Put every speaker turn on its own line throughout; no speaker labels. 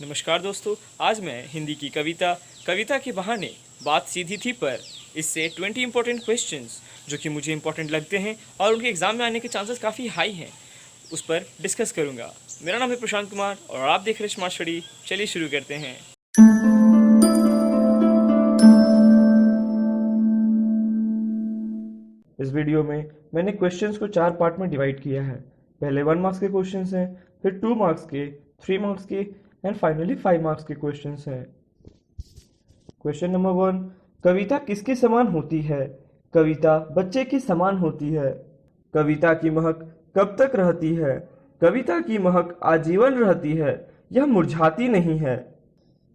नमस्कार दोस्तों, आज मैं हिंदी की कविता के बहाने बात सीधी थी पर इससे 20 इंपॉर्टेंट क्वेश्चंस जो कि मुझे इंपॉर्टेंट लगते हैं और उनके एग्ज़ाम में आने के चांसेस काफ़ी हाई हैं, उस पर डिस्कस करूंगा। मेरा नाम है प्रशांत कुमार और आप देख रहे हैं स्मार्ट स्टडी। चलिए शुरू करते हैं। इस वीडियो में मैंने क्वेश्चंस को 4 पार्ट में डिवाइड किया है। पहले 1 मार्क्स के क्वेश्चंस हैं, फिर 2 मार्क्स के, 3 मार्क्स के एंड फाइनली 5 मार्क्स के क्वेश्चंस हैं। क्वेश्चन नंबर 1, कविता किसके समान होती है? कविता बच्चे के समान होती है। कविता की महक कब तक रहती है? कविता की महक आजीवन रहती है, यह मुरझाती नहीं है।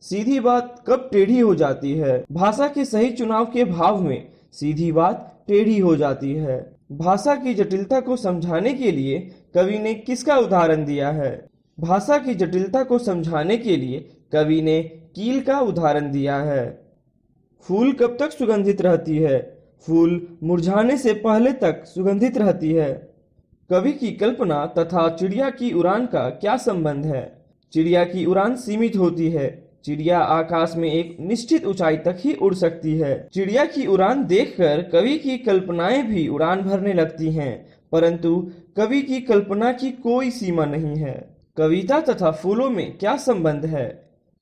सीधी बात कब टेढ़ी हो जाती है? भाषा के सही चुनाव के भाव में सीधी बात टेढ़ी हो जाती है। भाषा की जटिलता को समझाने के लिए कवि ने किसका उदाहरण दिया है? भाषा की जटिलता को समझाने के लिए कवि ने कील का उदाहरण दिया है। फूल कब तक सुगंधित रहती है? फूल मुरझाने से पहले तक सुगंधित रहती है। कवि की कल्पना तथा चिड़िया की उड़ान का क्या संबंध है? चिड़िया की उड़ान सीमित होती है। चिड़िया आकाश में एक निश्चित ऊंचाई तक ही उड़ सकती है। चिड़िया की उड़ान देखकर कवि की कल्पनाएं भी उड़ान भरने लगती हैं, परंतु कवि की कल्पना की कोई सीमा नहीं है। कविता तथा फूलों में क्या संबंध है?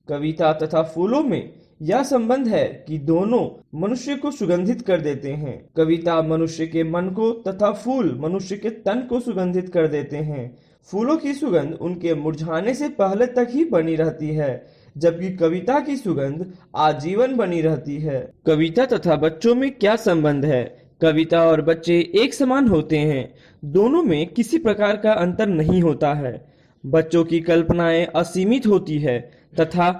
कविता तथा फूलों में यह संबंध है कि दोनों मनुष्य को सुगंधित कर देते हैं। कविता मनुष्य के मन को तथा फूल मनुष्य के तन को सुगंधित कर देते हैं। फूलों की सुगंध उनके मुरझाने से पहले तक ही बनी रहती है, जबकि कविता की सुगंध आजीवन बनी रहती है। कविता तथा बच्चों में क्या संबंध है? कविता और बच्चे एक समान होते हैं, दोनों में किसी प्रकार का अंतर नहीं होता है। बच्चों की कल्पनाएं असीमित होती है तथा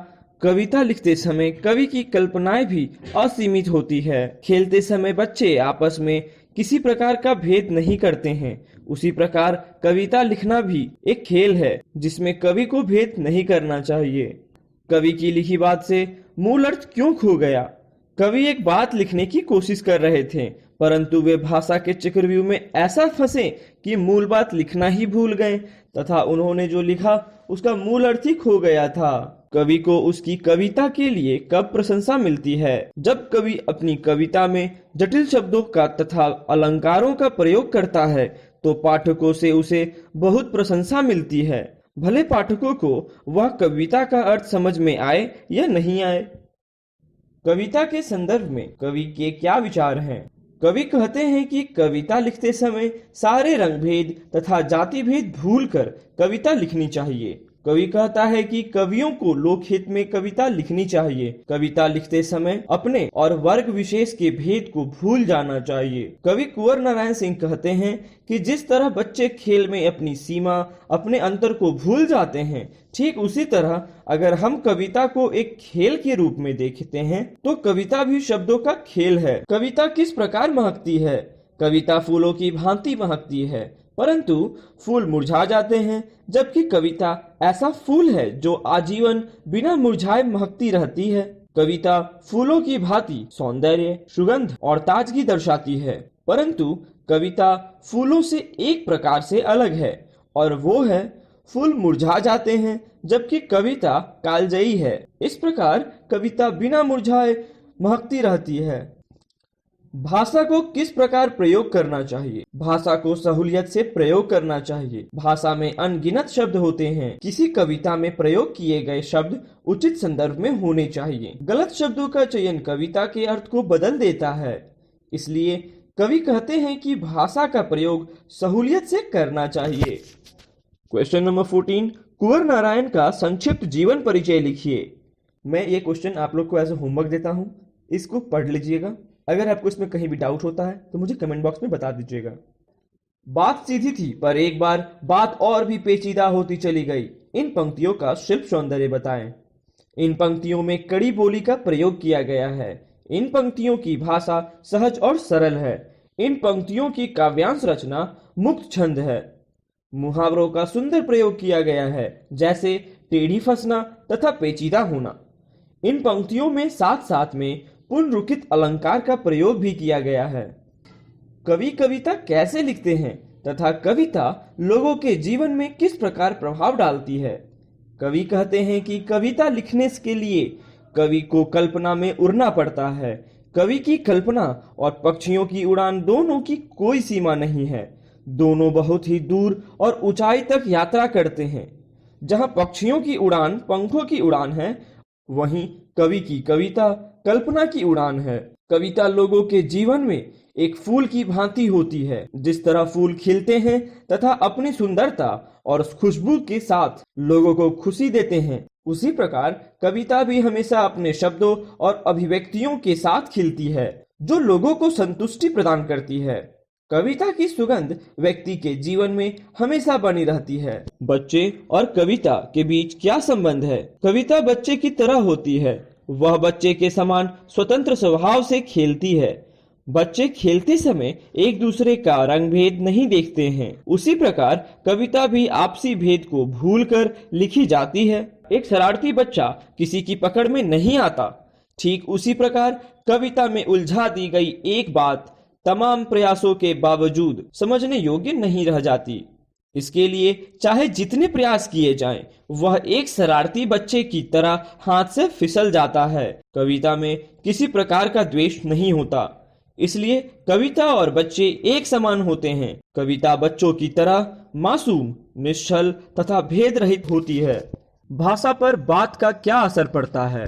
कविता लिखते समय कवि की कल्पनाएं भी असीमित होती है। खेलते समय बच्चे आपस में किसी प्रकार का भेद नहीं करते हैं, उसी प्रकार कविता लिखना भी एक खेल है जिसमें कवि को भेद नहीं करना चाहिए। कवि की लिखी बात से मूल अर्थ क्यों खो गया? कवि एक बात लिखने की कोशिश कर रहे थे, परंतु वे भाषा के चक्रव्यूह में ऐसा फंसे कि मूल बात लिखना ही भूल गए तथा उन्होंने जो लिखा उसका मूल अर्थ ही खो गया था। कवि को उसकी कविता के लिए कब प्रशंसा मिलती है? जब कवि अपनी कविता में जटिल शब्दों का तथा अलंकारों का प्रयोग करता है तो पाठकों से उसे बहुत प्रशंसा मिलती है, भले पाठकों को वह कविता का अर्थ समझ में आए या नहीं आए। कविता के संदर्भ में कवि के क्या विचार हैं? कवि कहते हैं कि कविता लिखते समय सारे रंग भेद तथा जाति भेद भूलकर कविता लिखनी चाहिए। कवि कहता है कि कवियों को लोकहित में कविता लिखनी चाहिए। कविता लिखते समय अपने और वर्ग विशेष के भेद को भूल जाना चाहिए। कवि कुंवर नारायण सिंह कहते हैं कि जिस तरह बच्चे खेल में अपनी सीमा, अपने अंतर को भूल जाते हैं, ठीक उसी तरह अगर हम कविता को एक खेल के रूप में देखते हैं तो कविता भी शब्दों का खेल है। कविता किस प्रकार महकती है? कविता फूलों की भांति महकती है, परंतु फूल मुरझा जाते हैं, जबकि कविता ऐसा फूल है जो आजीवन बिना मुरझाए महकती रहती है। कविता फूलों की भांति सौंदर्य, सुगंध और ताजगी दर्शाती है, परंतु कविता फूलों से एक प्रकार से अलग है और वो है फूल मुरझा जाते हैं, जबकि कविता कालजयी है। इस प्रकार कविता बिना मुरझाए महकती रहती है। भाषा को किस प्रकार प्रयोग करना चाहिए? भाषा को सहूलियत से प्रयोग करना चाहिए। भाषा में अनगिनत शब्द होते हैं। किसी कविता में प्रयोग किए गए शब्द उचित संदर्भ में होने चाहिए। गलत शब्दों का चयन कविता के अर्थ को बदल देता है। इसलिए कवि कहते हैं कि भाषा का प्रयोग सहूलियत से करना चाहिए। क्वेश्चन नंबर 14, कुंवर नारायण का संक्षिप्त जीवन परिचय लिखिए। मैं ये क्वेश्चन आप लोग को एज ए होमवर्क देता हूँ, इसको पढ़ लीजिएगा। अगर आपको इसमें कहीं भी डाउट होता है तो मुझे कमेंट बॉक्स में बता दीजिएगा। बात सीधी थी पर एक बार बात और भी पेचीदा होती चली गई। इन पंक्तियों का शिल्प सौंदर्य बताएं। इन पंक्तियों में कड़ी बोली का प्रयोग किया गया है। इन पंक्तियों की भाषा सहज और सरल है। इन पंक्तियों की काव्यांश रचना मुक्त छंद है। मुहावरों का सुंदर प्रयोग किया गया है, जैसे टेढ़ी फंसना तथा पेचीदा होना। इन पंक्तियों में साथ साथ में पुनरुक्ति अलंकार का प्रयोग भी किया गया है। कवि कविता कैसे लिखते हैं तथा कविता लोगों के जीवन में किस प्रकार प्रभाव डालती है? कवि कहते हैं कि कविता लिखने के लिए कवि को कल्पना में उड़ना पड़ता है। कवि की कल्पना और पक्षियों की उड़ान दोनों की कोई सीमा नहीं है। दोनों बहुत ही दूर और ऊंचाई तक यात्रा करते हैं। जहां पक्षियों की उड़ान पंखों की उड़ान है, वहीं कवि की कविता कल्पना की उड़ान है। कविता लोगों के जीवन में एक फूल की भांति होती है। जिस तरह फूल खिलते हैं तथा अपनी सुंदरता और खुशबू के साथ लोगों को खुशी देते हैं, उसी प्रकार कविता भी हमेशा अपने शब्दों और अभिव्यक्तियों के साथ खिलती है, जो लोगों को संतुष्टि प्रदान करती है। कविता की सुगंध व्यक्ति के जीवन में हमेशा बनी रहती है। बच्चे और कविता के बीच क्या संबंध है? कविता बच्चे की तरह होती है। वह बच्चे के समान स्वतंत्र स्वभाव से खेलती है। बच्चे खेलते समय एक दूसरे का रंग भेद नहीं देखते हैं। उसी प्रकार कविता भी आपसी भेद को भूलकर लिखी जाती है। एक शरारती बच्चा किसी की पकड़ में नहीं आता। ठीक उसी प्रकार कविता में उलझा दी गई एक बात तमाम प्रयासों के बावजूद समझने योग्य नहीं रह जाती। इसके लिए चाहे जितने प्रयास किए जाएं, वह एक शरारती बच्चे की तरह हाथ से फिसल जाता है। कविता में किसी प्रकार का द्वेष नहीं होता, इसलिए कविता और बच्चे एक समान होते हैं। कविता बच्चों की तरह मासूम, निश्चल तथा भेद रहित होती है। भाषा पर बात का क्या असर पड़ता है?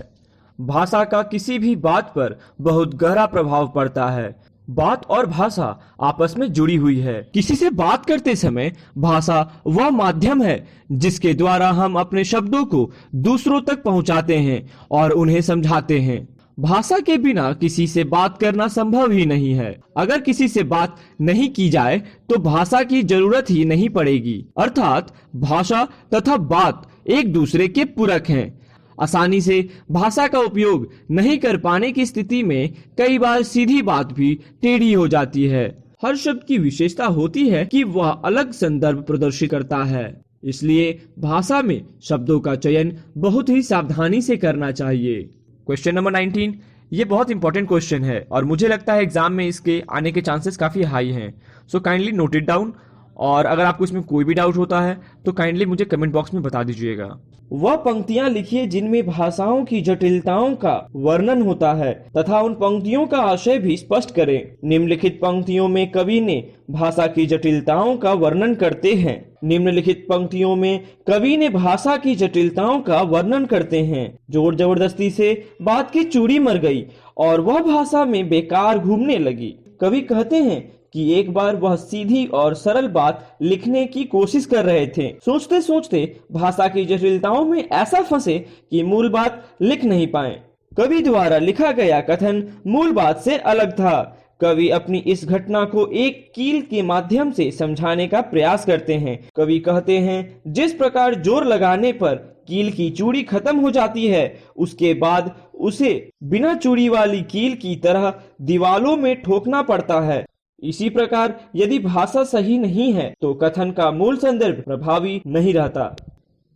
भाषा का किसी भी बात पर बहुत गहरा प्रभाव पड़ता है। बात और भाषा आपस में जुड़ी हुई है। किसी से बात करते समय भाषा वह माध्यम है जिसके द्वारा हम अपने शब्दों को दूसरों तक पहुंचाते हैं और उन्हें समझाते हैं। भाषा के बिना किसी से बात करना संभव ही नहीं है। अगर किसी से बात नहीं की जाए तो भाषा की जरूरत ही नहीं पड़ेगी। अर्थात भाषा तथा बात एक दूसरे के पूरक हैं। आसानी से भाषा का उपयोग नहीं कर पाने की स्थिति में कई बार सीधी बात भी टेढ़ी हो जाती है। हर शब्द की विशेषता होती है कि वह अलग संदर्भ प्रदर्शित करता है। इसलिए भाषा में शब्दों का चयन बहुत ही सावधानी से करना चाहिए। क्वेश्चन नंबर 19, ये बहुत इंपॉर्टेंट क्वेश्चन है और मुझे लगता है एग्जाम में इसके आने के चांसेस काफी हाई हैं। So kindly note it down, और अगर आपको इसमें कोई भी डाउट होता है तो काइंडली मुझे कमेंट बॉक्स में बता दीजिएगा। वह पंक्तियां लिखिए जिनमें भाषाओं की जटिलताओं का वर्णन होता है तथा उन पंक्तियों का आशय भी स्पष्ट करें। निम्नलिखित पंक्तियों में कवि ने भाषा की जटिलताओं का वर्णन करते हैं। निम्नलिखित पंक्तियों में कवि ने भाषा की जटिलताओं का वर्णन करते हैं। जोर जबरदस्ती से बात की चूड़ी मर गई और वह भाषा में बेकार घूमने लगी। कवि कहते हैं कि एक बार वह सीधी और सरल बात लिखने की कोशिश कर रहे थे। सोचते सोचते भाषा की जटिलताओं में ऐसा फंसे कि मूल बात लिख नहीं पाए। कवि द्वारा लिखा गया कथन मूल बात से अलग था। कवि अपनी इस घटना को एक कील के माध्यम से समझाने का प्रयास करते हैं। कवि कहते हैं, जिस प्रकार जोर लगाने पर कील की चूड़ी खत्म हो जाती है, उसके बाद उसे बिना चूड़ी वाली कील की तरह दीवालों में ठोकना पड़ता है। इसी प्रकार यदि भाषा सही नहीं है तो कथन का मूल संदर्भ प्रभावी नहीं रहता।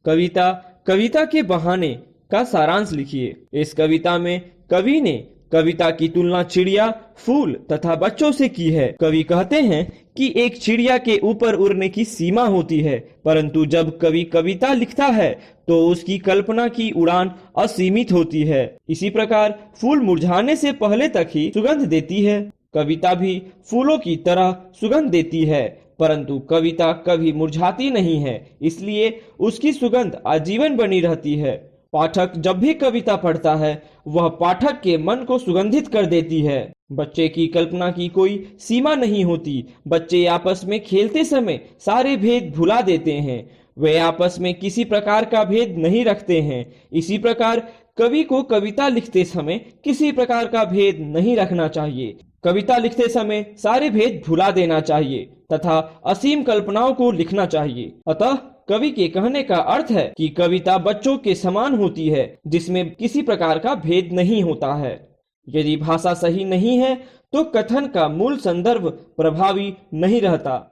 कविता के बहाने का सारांश लिखिए। इस कविता में कवि ने कविता की तुलना चिड़िया, फूल तथा बच्चों से की है। कवि कहते हैं कि एक चिड़िया के ऊपर उड़ने की सीमा होती है, परंतु जब कवि कविता लिखता है तो उसकी कल्पना की उड़ान असीमित होती है। इसी प्रकार फूल मुरझाने से पहले तक ही सुगंध देती है। कविता भी फूलों की तरह सुगंध देती है, परंतु कविता कभी मुरझाती नहीं है, इसलिए उसकी सुगंध आजीवन बनी रहती है। पाठक जब भी कविता पढ़ता है वह पाठक के मन को सुगंधित कर देती है। बच्चे की कल्पना की कोई सीमा नहीं होती। बच्चे आपस में खेलते समय सारे भेद भुला देते हैं। वे आपस में किसी प्रकार का भेद नहीं रखते हैं। इसी प्रकार कवि को कविता लिखते समय किसी प्रकार का भेद नहीं रखना चाहिए। कविता लिखते समय सारे भेद भुला देना चाहिए तथा असीम कल्पनाओं को लिखना चाहिए। अतः कवि के कहने का अर्थ है कि कविता बच्चों के समान होती है, जिसमें किसी प्रकार का भेद नहीं होता है। यदि भाषा सही नहीं है तो कथन का मूल संदर्भ प्रभावी नहीं रहता।